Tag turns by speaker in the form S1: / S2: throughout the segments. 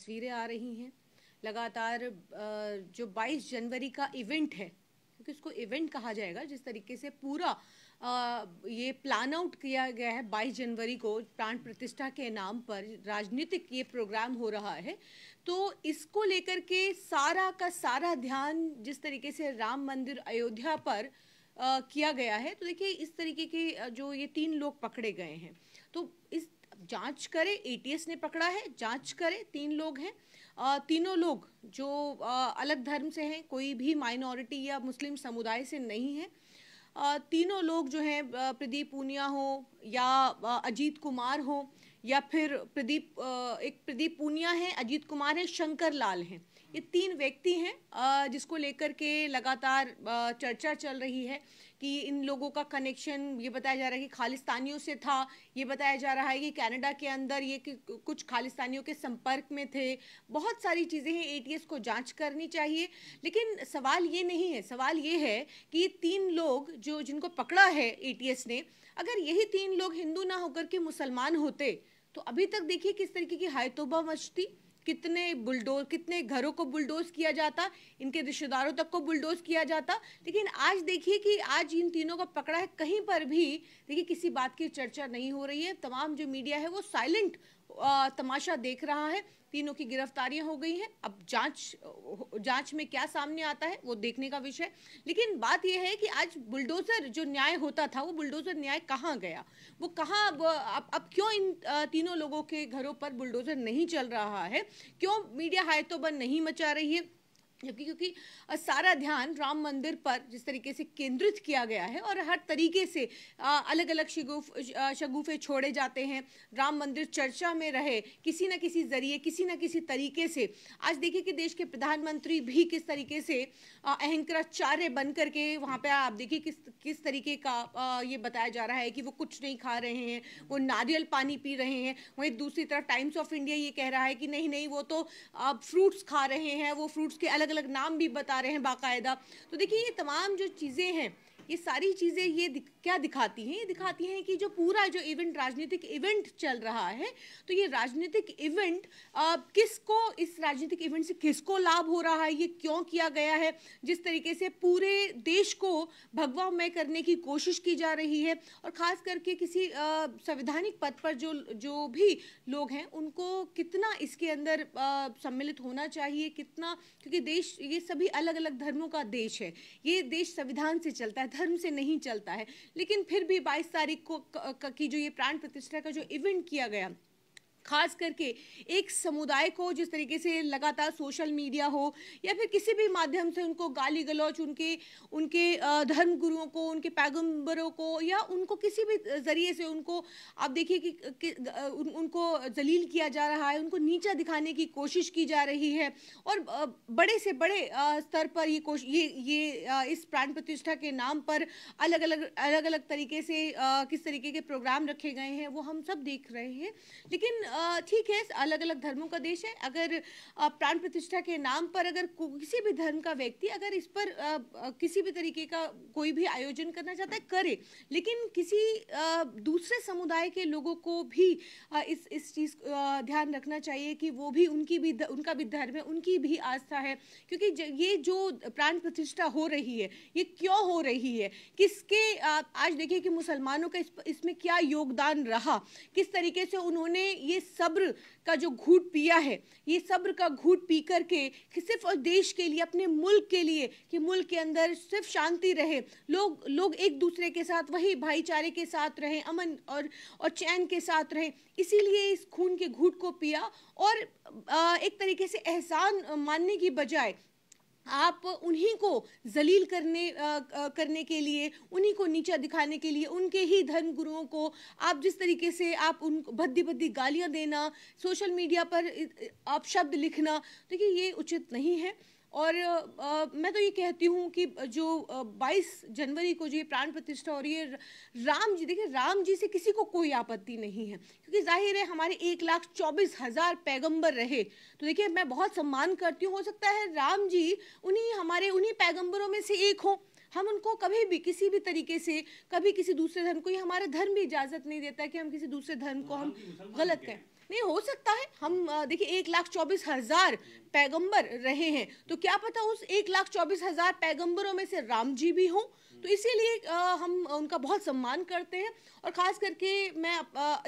S1: तस्वीरें आ रही हैं लगातार। जो 22 जनवरी का इवेंट है, क्योंकि इसको इवेंट कहा जाएगा, जिस तरीके से पूरा ये प्लान आउट किया गया है 22 जनवरी को प्राण प्रतिष्ठा के नाम पर राजनीतिक ये प्रोग्राम हो रहा है, तो इसको लेकर के सारा का सारा ध्यान जिस तरीके से राम मंदिर अयोध्या पर किया गया है। तो देखिए इस तरीके के जो ये 3 लोग पकड़े गए हैं, तो इस जांच करे, एटीएस ने पकड़ा है, जांच करे, 3 लोग हैं। तीनों लोग जो अलग धर्म से हैं, कोई भी माइनॉरिटी या मुस्लिम समुदाय से नहीं है। तीनों लोग जो हैं, प्रदीप पूनिया हो या अजीत कुमार हो या फिर एक प्रदीप पूनिया है, अजीत कुमार है, शंकर लाल हैं। ये 3 व्यक्ति हैं जिसको लेकर के लगातार चर्चा चल रही है कि इन लोगों का कनेक्शन, ये बताया जा रहा है कि खालिस्तानियों से था, ये बताया जा रहा है कि कनाडा के अंदर ये कुछ खालिस्तानियों के संपर्क में थे। बहुत सारी चीज़ें हैं, एटीएस को जांच करनी चाहिए। लेकिन सवाल ये नहीं है, सवाल ये है कि 3 लोग जो जिनको पकड़ा है एटीएस ने, अगर यही 3 लोग हिंदू ना होकर के मुसलमान होते तो अभी तक देखिए किस तरीके की हाय तौबा मचती, कितने घरों को बुलडोज किया जाता, इनके रिश्तेदारों तक को बुलडोज किया जाता। लेकिन आज देखिए कि आज इन तीनों को पकड़ा है, कहीं पर भी देखिए किसी बात की चर्चा नहीं हो रही है। तमाम जो मीडिया है वो साइलेंट तमाशा देख रहा है। तीनों की गिरफ्तारियां हो गई हैं। अब जांच में क्या सामने आता है वो देखने का विषय। लेकिन बात यह है कि आज बुलडोजर जो न्याय होता था, वो बुलडोजर न्याय कहाँ गया, वो कहाँ, अब क्यों इन तीनों लोगों के घरों पर बुलडोजर नहीं चल रहा है, क्यों मीडिया हाय तौबा नहीं मचा रही है, जबकि क्योंकि सारा ध्यान राम मंदिर पर जिस तरीके से केंद्रित किया गया है और हर तरीके से अलग अलग शगुफे छोड़े जाते हैं, राम मंदिर चर्चा में रहे किसी न किसी जरिए, किसी न किसी तरीके से। आज देखिए कि देश के प्रधानमंत्री भी किस तरीके से अहंकाराचार्य बन करके वहाँ पे, आप देखिए किस तरीके का ये बताया जा रहा है कि वो कुछ नहीं खा रहे हैं, वो नारियल पानी पी रहे हैं। वहीं दूसरी तरफ टाइम्स ऑफ इंडिया ये कह रहा है कि नहीं वो तो फ्रूट्स खा रहे हैं, वो फ्रूट्स के अलग अलग नाम भी बता रहे हैं बाकायदा। तो देखिए ये तमाम जो चीज़ें हैं, ये सारी चीज़ें ये क्या दिखाती हैं, ये दिखाती हैं कि जो पूरा जो इवेंट, राजनीतिक इवेंट चल रहा है, तो ये राजनीतिक इवेंट किसको, इस राजनीतिक इवेंट से किसको लाभ हो रहा है, ये क्यों किया गया है, जिस तरीके से पूरे देश को भगवामय करने की कोशिश की जा रही है। और ख़ास करके किसी संवैधानिक पद पर जो भी लोग हैं उनको कितना इसके अंदर सम्मिलित होना चाहिए, कितना, क्योंकि देश ये सभी अलग अलग धर्मों का देश है, ये देश संविधान से चलता है, धर्म से नहीं चलता है। लेकिन फिर भी 22 तारीख को की जो ये प्राण प्रतिष्ठा का जो इवेंट किया गया, खास करके एक समुदाय को जिस तरीके से लगातार सोशल मीडिया हो या फिर किसी भी माध्यम से उनको गाली गलौज, उनके धर्म गुरुओं को, उनके पैगंबरों को, या उनको किसी भी जरिए से उनको, आप देखिए कि उनको जलील किया जा रहा है, उनको नीचा दिखाने की कोशिश की जा रही है। और बड़े से बड़े स्तर पर ये इस प्राण प्रतिष्ठा के नाम पर अलग अलग तरीके से किस तरीके के प्रोग्राम रखे गए हैं वो हम सब देख रहे हैं। लेकिन ठीक है, अलग अलग धर्मों का देश है। अगर प्राण प्रतिष्ठा के नाम पर अगर किसी भी धर्म का व्यक्ति अगर इस पर किसी भी तरीके का कोई भी आयोजन करना चाहता है, करे, लेकिन किसी दूसरे समुदाय के लोगों को भी इस चीज़ ध्यान रखना चाहिए कि वो भी, उनका भी धर्म है, उनकी भी आस्था है। क्योंकि ये जो प्राण प्रतिष्ठा हो रही है, ये क्यों हो रही है, किसके, आज देखिए कि मुसलमानों का इसमें क्या योगदान रहा, किस तरीके से उन्होंने ये सब्र का जो घूंट पिया है, ये सब्र का घूंट पी करके सिर्फ और देश के लिए, अपने मुल्क के लिए, कि मुल्क के अंदर सिर्फ शांति रहे, लोग एक दूसरे के साथ वही भाईचारे के साथ रहें, अमन और चैन के साथ रहें, इसीलिए इस खून के घूंट को पिया। और एक तरीके से एहसान मानने की बजाय आप उन्हीं को जलील करने के लिए, उन्हीं को नीचा दिखाने के लिए, उनके ही धर्म गुरुओं को आप जिस तरीके से आप उनको भद्दी गालियां देना, सोशल मीडिया पर आप शब्द लिखना, देखिए ये उचित नहीं है। और मैं तो ये कहती हूँ कि जो 22 जनवरी को जो ये प्राण प्रतिष्ठा हो रही है, राम जी, देखिए राम जी से किसी को कोई आपत्ति नहीं है, क्योंकि जाहिर है हमारे 1,24,000 पैगंबर रहे, तो देखिए मैं बहुत सम्मान करती हूँ, हो सकता है राम जी उन्हीं पैगंबरों में से एक हो। हम उनको कभी भी किसी भी तरीके से, कभी किसी दूसरे धर्म को, ये हमारा धर्म भी इजाज़त नहीं देता कि हम किसी दूसरे धर्म को हम गलत कहें। नहीं हो सकता है। हम देखिए 1,24,000 पैगंबर रहे हैं, तो क्या पता उस 1,24,000 पैगंबरों में से राम जी भी हों। तो इसीलिए हम उनका बहुत सम्मान करते हैं। और ख़ास करके मैं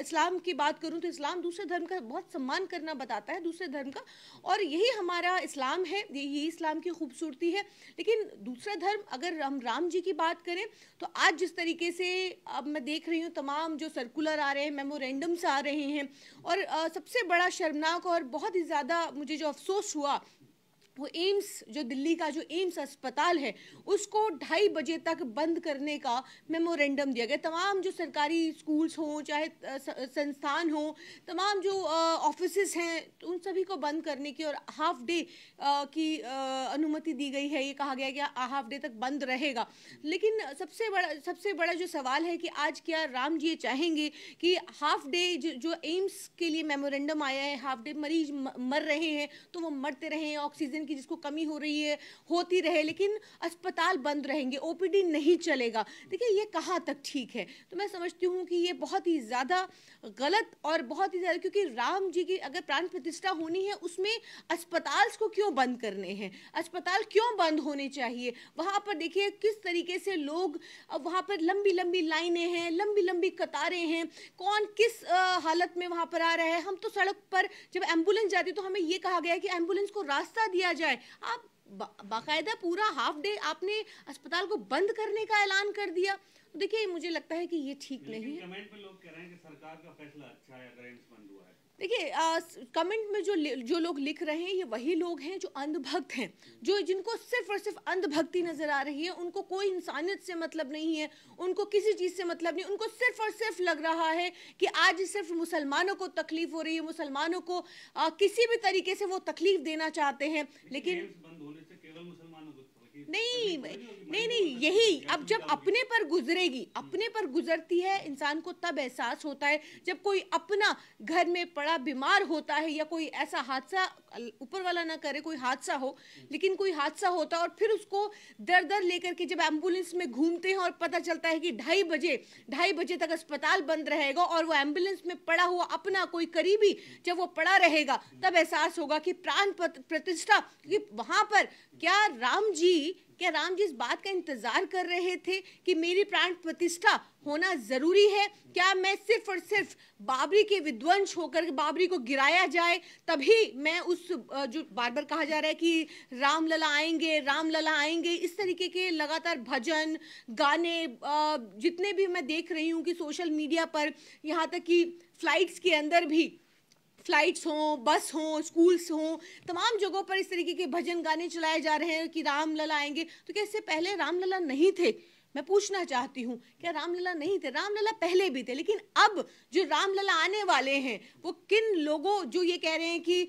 S1: इस्लाम की बात करूं तो इस्लाम दूसरे धर्म का बहुत सम्मान करना बताता है, दूसरे धर्म का, और यही हमारा इस्लाम है, यही इस्लाम की खूबसूरती है। लेकिन दूसरा धर्म, अगर हम राम जी की बात करें तो आज जिस तरीके से अब मैं देख रही हूँ तमाम जो सर्कुलर आ रहे हैं, मेमोरेंडम्स आ रहे हैं, और सबसे बड़ा शर्मनाक और बहुत ही ज़्यादा मुझे जो अफसोस हुआ वो एम्स, जो दिल्ली का जो एम्स अस्पताल है उसको 2:30 बजे तक बंद करने का मेमोरेंडम दिया गया। तमाम जो सरकारी स्कूल्स हों, चाहे संस्थान हों, तमाम जो ऑफिसेस हैं, तो उन सभी को बंद करने की और हाफ डे की अनुमति दी गई है। ये कहा गया कि हाफ डे तक बंद रहेगा। लेकिन सबसे बड़ा जो सवाल है कि आज क्या राम जी चाहेंगे कि हाफ डे जो एम्स के लिए मेमोरेंडम आया है, हाफ डे मरीज मर रहे हैं तो वो मरते रहें, ऑक्सीजन की जिसको कमी हो रही है होती रहे, लेकिन अस्पताल बंद रहेंगे, ओपीडी नहीं चलेगा। देखिए ये कहाँ तक ठीक है। तो मैं समझती हूँ कि ये बहुत ही ज़्यादा गलत और बहुत ही ज़्यादा, क्योंकि राम जी की अगर प्राण प्रतिष्ठा होनी है उसमें अस्पताल को क्यों बंद करने हैं, अस्पताल क्यों बंद होने चाहिए। वहाँ पर देखिए किस तरीके से लोग, वहाँ पर लंबी लंबी लाइनें हैं, लंबी लंबी कतारें हैं, कौन किस हालत में वहाँ पर आ रहा है। हम तो सड़क पर जब एम्बुलेंस जाती तो हमें ये कहा गया है कि एम्बुलेंस को रास्ता दिया जाए, आप बाकायदा पूरा हाफ डे आपने अस्पताल को बंद करने का ऐलान कर दिया। तो देखिए मुझे लगता है कि ये ठीक नहीं है।
S2: कमेंट में लोग कह रहे हैं कि सरकार का फैसला अच्छा है अगर एम्स बंद हुआ है।
S1: देखिए कमेंट में जो लोग लिख रहे हैं ये वही लोग हैं जो अंधभक्त हैं, जिनको सिर्फ और सिर्फ अंधभक्ति नजर आ रही है। उनको कोई इंसानियत से मतलब नहीं है, उनको किसी चीज़ से मतलब नहीं। उनको सिर्फ और सिर्फ लग रहा है कि आज सिर्फ मुसलमानों को तकलीफ हो रही है, मुसलमानों को किसी भी तरीके से वो तकलीफ देना चाहते हैं। लेकिन
S2: बंद होने से केवल मुसलमानों को
S1: नहीं, यही अब जब अपने पर गुजरेगी, अपने पर गुजरती है, इंसान को तब एहसास होता है जब कोई अपना घर में पड़ा बीमार होता है या कोई ऐसा हादसा, ऊपर वाला ना करे कोई हादसा हो, लेकिन कोई हादसा होता है और फिर उसको दर दर लेकर के जब एम्बुलेंस में घूमते हैं और पता चलता है कि 2:30 बजे तक अस्पताल बंद रहेगा और वो एम्बुलेंस में पड़ा हुआ अपना कोई करीबी जब वो पड़ा रहेगा, तब एहसास होगा कि प्राण प्रतिष्ठा, क्योंकि वहां पर क्या राम जी इस बात का इंतजार कर रहे थे कि मेरी प्राण प्रतिष्ठा होना जरूरी है? क्या मैं सिर्फ और सिर्फ बाबरी के विध्वंस होकर बाबरी को गिराया जाए तभी मैं उस, जो बार बार कहा जा रहा है कि रामलला आएंगे, रामलला आएंगे, इस तरीके के लगातार भजन गाने जितने भी मैं देख रही हूँ कि सोशल मीडिया पर, यहाँ तक कि फ्लाइट्स के अंदर भी, फ्लाइट्स हों, बस हों, स्कूल्स हों, तमाम जगहों पर इस तरीके के भजन गाने चलाए जा रहे हैं कि रामलला आएंगे। तो क्या इससे पहले रामलला नहीं थे? मैं पूछना चाहती हूँ, क्या रामलला नहीं थे? रामलला पहले भी थे, लेकिन अब जो रामलला आने वाले हैं वो किन लोगों, जो ये कह रहे हैं कि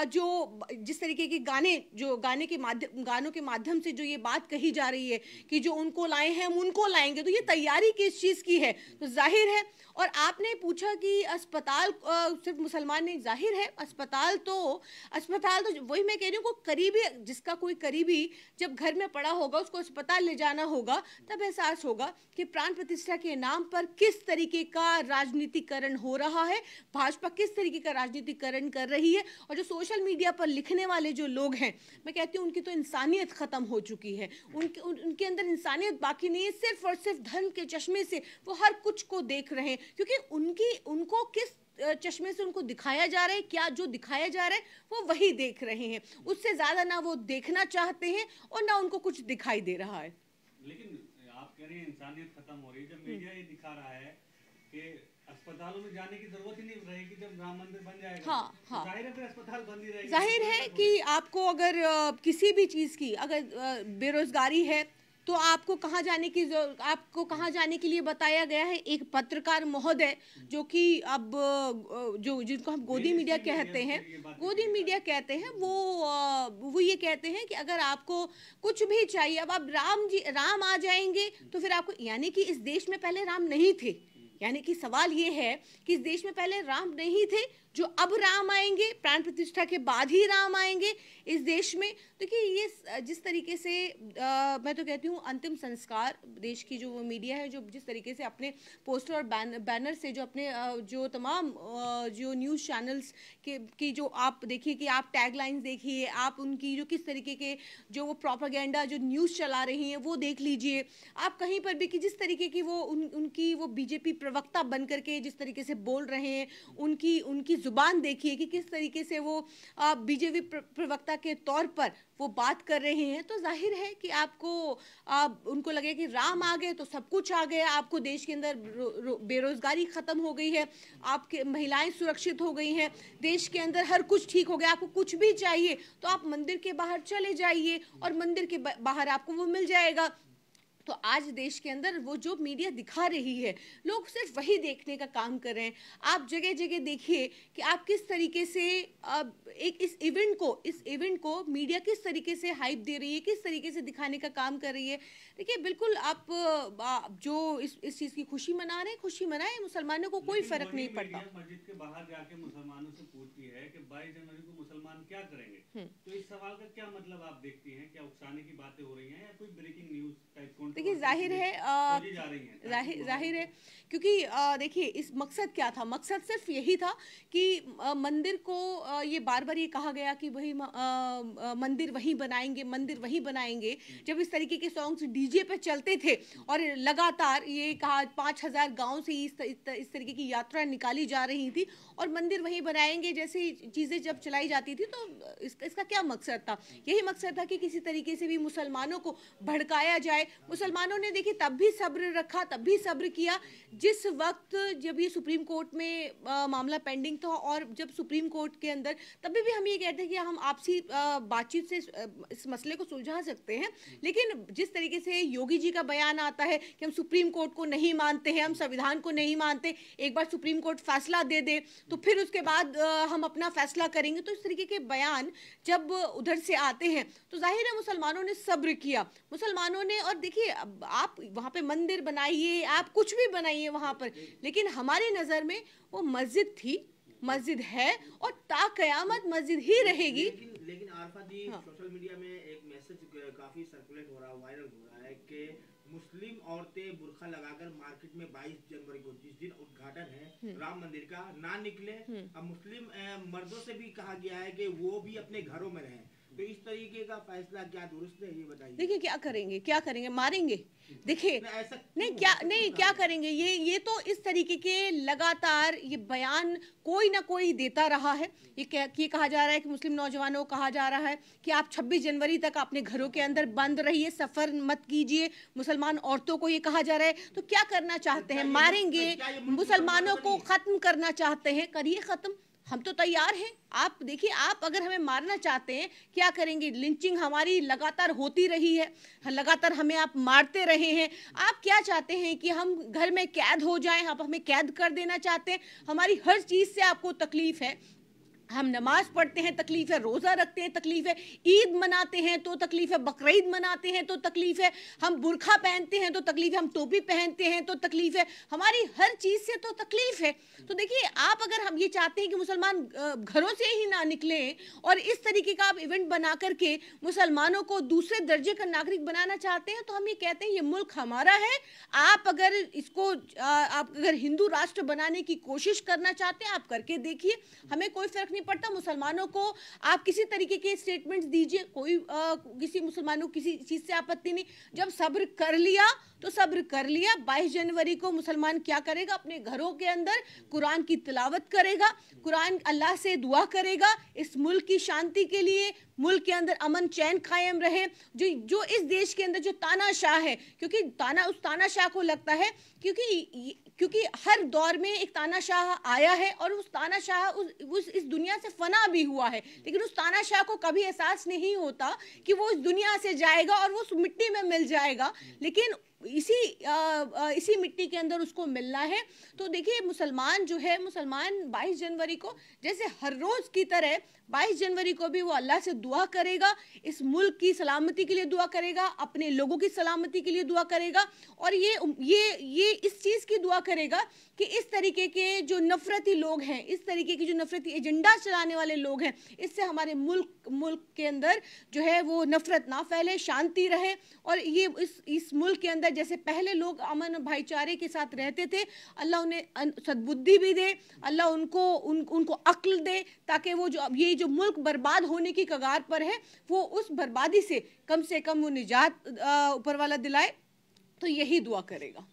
S1: जो जिस तरीके के गानों के माध्यम से जो ये बात कही जा रही है कि जो उनको लाए हैं हम उनको लाएंगे, तो ये तैयारी किस चीज़ की है? तो जाहिर है, और आपने पूछा कि अस्पताल सिर्फ मुसलमान नहीं, जाहिर है अस्पताल तो वही मैं कह रही हूँ, को करीबी, जिसका कोई करीबी जब घर में पड़ा होगा उसको अस्पताल ले जाना होगा, तब एहसास होगा कि प्राण प्रतिष्ठा के नाम पर किस तरीके का राजनीतिकरण हो रहा है, भाजपा किस तरीके का राजनीतिकरण कर रही है। और जो सोशल मीडिया पर लिखने वाले जो लोग हैं, मैं कहती हूँ उनकी तो इंसानियत खत्म हो चुकी है, उनके अंदर इंसानियत बाकी नहीं है। सिर्फ और सिर्फ धर्म के चश्मे से वो हर कुछ को देख रहे हैं, क्योंकि उनको किस चश्मे से उनको दिखाया जा रहा है, क्या जो दिखाया जा रहा है वो वही देख रहे हैं, उससे ज्यादा ना वो देखना चाहते हैं और ना उनको कुछ दिखाई दे रहा है।
S2: लेकिन आप कह रही हैं इंसानियत खत्म हो रही है, जब मीडिया ये दिखा रहा है कि अस्पतालों में जाने की जरूरत ही नहीं रहेगी जब राम मंदिर बन जाएगा।
S1: हाँ,
S2: जाहिर है फिर अस्पताल बंद ही रहेगा।
S1: जाहिर है कि आपको अगर किसी भी चीज़ की अगर बेरोजगारी है तो आपको कहाँ जाने के लिए बताया गया है? एक पत्रकार महोदय जो कि अब जिनको हम गोदी मीडिया कहते हैं, वो ये कहते हैं कि अगर आपको कुछ भी चाहिए, अब आप राम आ जाएंगे तो फिर आपको, यानी कि इस देश में पहले राम नहीं थे, यानी कि सवाल ये है कि इस देश में पहले राम नहीं थे जो अब राम आएंगे, प्राण प्रतिष्ठा के बाद ही राम आएंगे इस देश में। देखिए ये जिस तरीके से मैं तो कहती हूँ अंतिम संस्कार देश की जो मीडिया है, जो जिस तरीके से अपने पोस्टर और बैनर से जो अपने जो तमाम जो न्यूज़ चैनल्स की जो आप देखिए कि आप टैगलाइंस देखिए, आप उनकी जो किस तरीके के जो वो प्रोपेगेंडा जो न्यूज़ चला रही हैं वो देख लीजिए। आप कहीं पर भी कि जिस तरीके की वो उनकी वो बीजेपी प्रवक्ता बन करके जिस तरीके से बोल रहे हैं, उनकी जुबान देखिए कि किस तरीके से वो बीजेपी प्रवक्ता के तौर पर वो बात कर रहे हैं। तो जाहिर है कि आपको उनको लगे कि राम आ गए तो सब कुछ आ गया, आपको देश के अंदर बेरोजगारी खत्म हो गई है, आपके महिलाएं सुरक्षित हो गई हैं, देश के अंदर हर कुछ ठीक हो गया, आपको कुछ भी चाहिए तो आप मंदिर के बाहर चले जाइए और मंदिर के बाहर आपको वो मिल जाएगा। तो आज देश के अंदर वो जो मीडिया दिखा रही है, लोग सिर्फ वही देखने का काम कर रहे हैं। आप जगह जगह देखिए कि आप किस तरीके से एक इस इवेंट को मीडिया किस तरीके से हाइप दे रही है, किस तरीके से दिखाने का काम कर रही है। देखिए बिल्कुल आप जो इस चीज़ की खुशी मना रहे हैं, खुशी मनाएं, मुसलमानों को कोई फर्क नहीं पड़ता।
S2: मस्जिद के बाहर जाके मुसलमानों से पूछती है कि 22 जनवरी को मुसलमान क्या करेंगे, तो इस सवाल का क्या मतलब आप देखती हैं? क्या उकसाने की बातें हो रही हैं या कोई ब्रेकिंग न्यूज टाइप?
S1: देखिए जाहिर है क्योंकि देखिए इस मकसद क्या था, मकसद सिर्फ यही था कि मंदिर को ये बार बार ये कहा गया कि वही मंदिर वहीं बनाएंगे। जब इस तरीके के सॉन्ग्स डीजे पे चलते थे और लगातार ये कहा 5000 गांव से इस तरीके की यात्रा निकाली जा रही थी और मंदिर वहीं बनाएंगे जैसी चीज़ें जब चलाई जाती थी, तो इसका क्या मकसद था? यही मकसद था कि किसी तरीके से भी मुसलमानों को भड़काया जाए। मुसलमानों ने देखिए तब भी सब्र रखा, तब भी सब्र किया जिस वक्त जब ये सुप्रीम कोर्ट में मामला पेंडिंग था, और जब सुप्रीम कोर्ट के अंदर तभी भी हम ये कहते हैं कि हम आपसी बातचीत से इस मसले को सुलझा सकते हैं। लेकिन जिस तरीके से योगी जी का बयान आता है कि हम सुप्रीम कोर्ट को नहीं मानते हैं, हम संविधान को नहीं मानते, एक बार सुप्रीम कोर्ट फैसला दे दे तो फिर उसके बाद हम अपना फैसला करेंगे, तो इस तरीके के बयान जब उधर से आते हैं तो जाहिर है मुसलमानों ने सब्र किया, मुसलमानों ने। और देखिए आप वहाँ पे मंदिर बनाइए, आप कुछ भी बनाइए वहाँ पर, लेकिन हमारी नज़र में वो मस्जिद थी, मस्जिद है और ता कयामत मस्जिद ही रहेगी।
S3: लेकिन आरफा जी, सोशल मीडिया में एक मैसेज काफी सर्कुलेट हो रहा है, वायरल हो रहा है कि मुस्लिम औरतें बुर्खा लगाकर मार्केट में 22 जनवरी को जिस दिन उद्घाटन है राम मंदिर का ना निकले। अब मुस्लिम मर्दों से भी कहा गया है कि वो भी अपने घरों में रहें। तो इस तरीके का फैसला क्या दुरुस्त है, ये बताइए।
S1: देखिए क्या करेंगे, मारेंगे। देखिए नहीं क्या करेंगे, ये तो इस तरीके के लगातार ये बयान कोई ना कोई देता रहा है। ये कहा जा रहा है कि मुस्लिम नौजवानों को कहा जा रहा है कि आप 26 जनवरी तक अपने घरों के अंदर बंद रहिए, सफर मत कीजिए। मुसलमान औरतों को ये कहा जा रहा है। तो क्या करना चाहते हैं? मारेंगे, मुसलमानों को खत्म करना चाहते हैं, करिए खत्म, हम तो तैयार हैं। आप देखिए, आप अगर हमें मारना चाहते हैं क्या करेंगे? लिंचिंग हमारी लगातार होती रही है, लगातार हमें आप मारते रहे हैं। आप क्या चाहते हैं कि हम घर में कैद हो जाएं? आप हमें कैद कर देना चाहते हैं। हमारी हर चीज़ से आपको तकलीफ है। हम नमाज पढ़ते हैं तकलीफ है, रोज़ा रखते हैं तकलीफ है, ईद मनाते हैं तो तकलीफ है, बकरीद मनाते हैं तो तकलीफ है, हम बुर्खा पहनते हैं तो तकलीफ है, हम टोपी पहनते हैं तो तकलीफ है, हमारी हर चीज़ से तो तकलीफ है। तो देखिए, आप अगर हम ये चाहते हैं कि मुसलमान घरों से ही ना निकलें और इस तरीके का आप इवेंट बना करके मुसलमानों को दूसरे दर्जे का नागरिक बनाना चाहते हैं, तो हम ये कहते हैं ये मुल्क हमारा है। आप अगर इसको आप अगर हिंदू राष्ट्र बनाने की कोशिश करना चाहते हैं, आप करके देखिए, हमें कोई फर्क नहीं पड़ता। मुसलमानों को आप किसी तरीके के स्टेटमेंट्स दीजिए, कोई किसी मुसलमानों को किसी चीज से आपत्ति नहीं। जब सब्र कर लिया तो सब्र कर लिया। 22 जनवरी को मुसलमान क्या करेगा? अपने घरों के अंदर कुरान की तिलावत करेगा, कुरान अल्लाह से दुआ करेगा इस मुल्क की शांति के लिए, मुल्क के अंदर अमन चैन कायम रहे। जो इस देश के अंदर जो तानाशाह है, क्योंकि उस तानाशाह को लगता है क्योंकि हर दौर में एक तानाशाह आया है और उस तानाशाह इस दुनिया से फना भी हुआ है, लेकिन उस तानाशाह को कभी एहसास नहीं होता कि वो इस दुनिया से जाएगा और वो उस मिट्टी में मिल जाएगा। लेकिन इसी मिट्टी के अंदर उसको मिलना है। तो देखिए मुसलमान जो है, मुसलमान 22 जनवरी को जैसे हर रोज की तरह 22 जनवरी को भी वो अल्लाह से दुआ करेगा, इस मुल्क की सलामती के लिए दुआ करेगा, अपने लोगों की सलामती के लिए दुआ करेगा, और ये इस चीज़ की दुआ करेगा कि इस तरीके के जो नफरती लोग हैं, इस तरीके की जो नफरती एजेंडा चलाने वाले लोग हैं, इससे हमारे मुल्क के अंदर जो है वो नफरत ना फैले, शांति रहे, और ये इस मुल्क के अंदर जैसे पहले लोग अमन भाईचारे के साथ रहते थे, अल्लाह उन्हें सद्बुद्धि भी दे, अल्लाह उनको अक्ल दे, ताकि वो जो मुल्क बर्बाद होने की कगार पर है वो उस बर्बादी से कम वो निजात ऊपर वाला दिलाए। तो यही दुआ करेगा।